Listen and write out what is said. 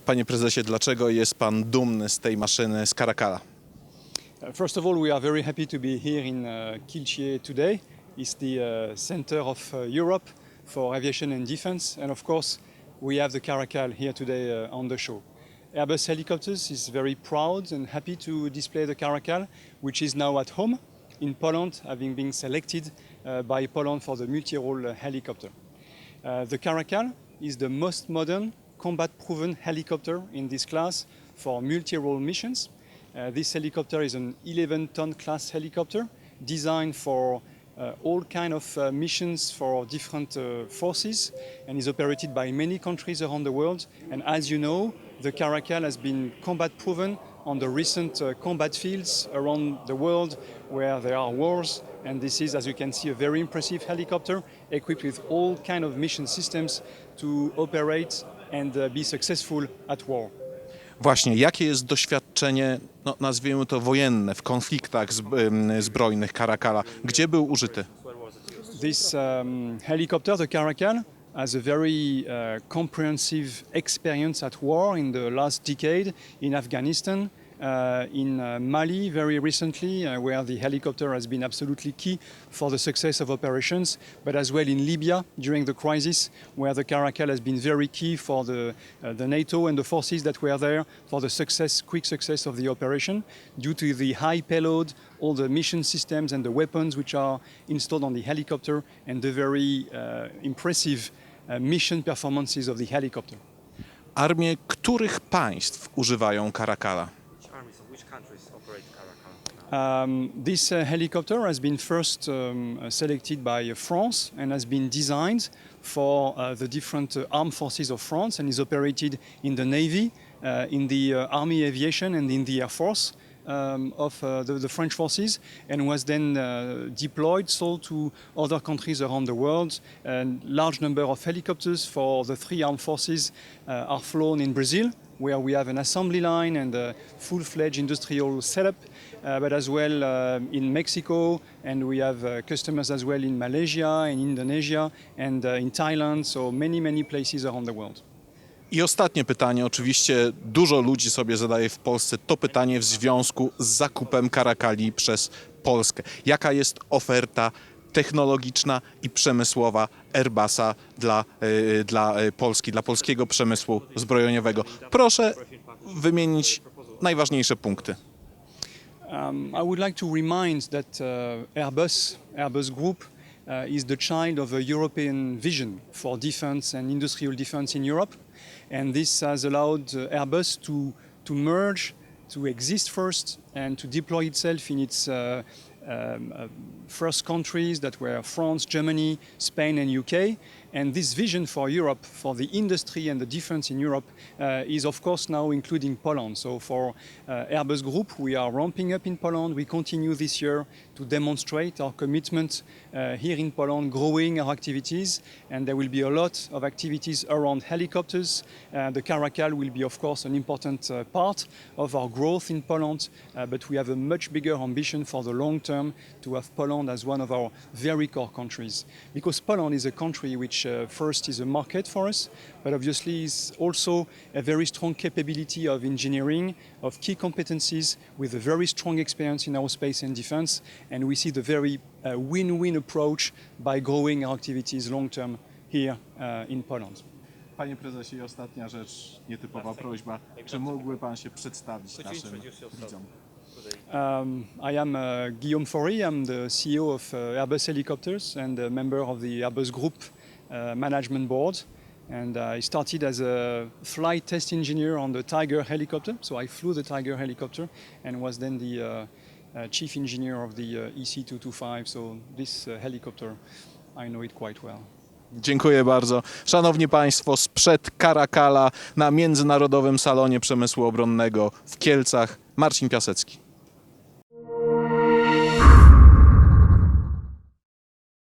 Panie prezesie, dlaczego jest pan dumny z tej maszyny, z Caracala? First of all, we are very happy to be here in Kielce today. It's the center of Europe for aviation and defense, and of course, we have the Caracal here today on the show. Airbus Helicopters is very proud and happy to display the Caracal, which is now at home in Poland, having been selected by Poland for the multi-role helicopter. The Caracal is the most modern, combat-proven helicopter in this class for multi-role missions. This helicopter is an 11-ton class helicopter designed for all kind of missions for different forces and is operated by many countries around the world. And as you know, the Caracal has been combat-proven on the recent combat fields around the world where there are wars. And this is, as you can see, a very impressive helicopter equipped with all kind of mission systems to operate and be successful at war. Właśnie, jakie jest doświadczenie, nazwijmy to wojenne, w konfliktach zbrojnych Caracala? Gdzie był użyty? This helicopter, the Caracal, has a very comprehensive experience at war in the last decade in Afghanistan, in Mali very recently, where the helicopter has been absolutely key for the success of operations, but as well in Libya during the crisis, where the Caracal has been very key for the NATO and the forces that were there for the quick success of the operation, due to the high payload, all the mission systems and the weapons which are installed on the helicopter, and the very impressive mission performances of the helicopter. Armie których państw używają Caracala? This helicopter has been first selected by France and has been designed for the different armed forces of France and is operated in the Navy, in the Army Aviation and in the Air Force of the French forces, and was then deployed, sold to other countries around the world. A large number of helicopters for the three armed forces are flown in Brazil, where we have an assembly line and a full-fledged industrial setup, but as well in Mexico, and we have customers as well in Malaysia, in Indonesia, and in Thailand, so many places around the world. I ostatnie pytanie, oczywiście dużo ludzi sobie zadaje w Polsce to pytanie w związku z zakupem Caracali przez Polskę. Jaka jest oferta technologiczna i przemysłowa Airbusa dla Polski, dla polskiego przemysłu zbrojeniowego? Proszę wymienić najważniejsze punkty. I would like to remind that Airbus Group is the child of a European vision for defense and industrial defense in Europe. And this has allowed Airbus to merge, to exist first, and to deploy itself in its first countries that were France, Germany, Spain and UK. And this vision for Europe, for the industry and the defense in Europe, is of course now including Poland. So for Airbus Group, we are ramping up in Poland. We continue this year to demonstrate our commitment here in Poland, growing our activities. And there will be a lot of activities around helicopters. The Caracal will be of course an important part of our growth in Poland, but we have a much bigger ambition for the long term to have Poland as one of our very core countries. Because Poland is a country which first is a market for us, but obviously is also a very strong capability of engineering, of key competencies, with a very strong experience in aerospace and defense, and we see the very win-win approach by growing our activities long-term here in Poland. Panie prezesie, ostatnia rzecz, nietypowa prośba. Czy mógłby pan się przedstawić naszym widzom? I am Guillaume Faury. I'm the CEO of Airbus Helicopters and a member of the Airbus Group Management Board. And I started as a flight test engineer on the Tiger helicopter. So I flew the Tiger helicopter and was then the chief engineer of the EC225. So this helicopter, I know it quite well. Dziękuję bardzo. Szanowni Państwo, sprzed Caracala na Międzynarodowym Salonie Przemysłu Obronnego w Kielcach, Marcin Piasecki.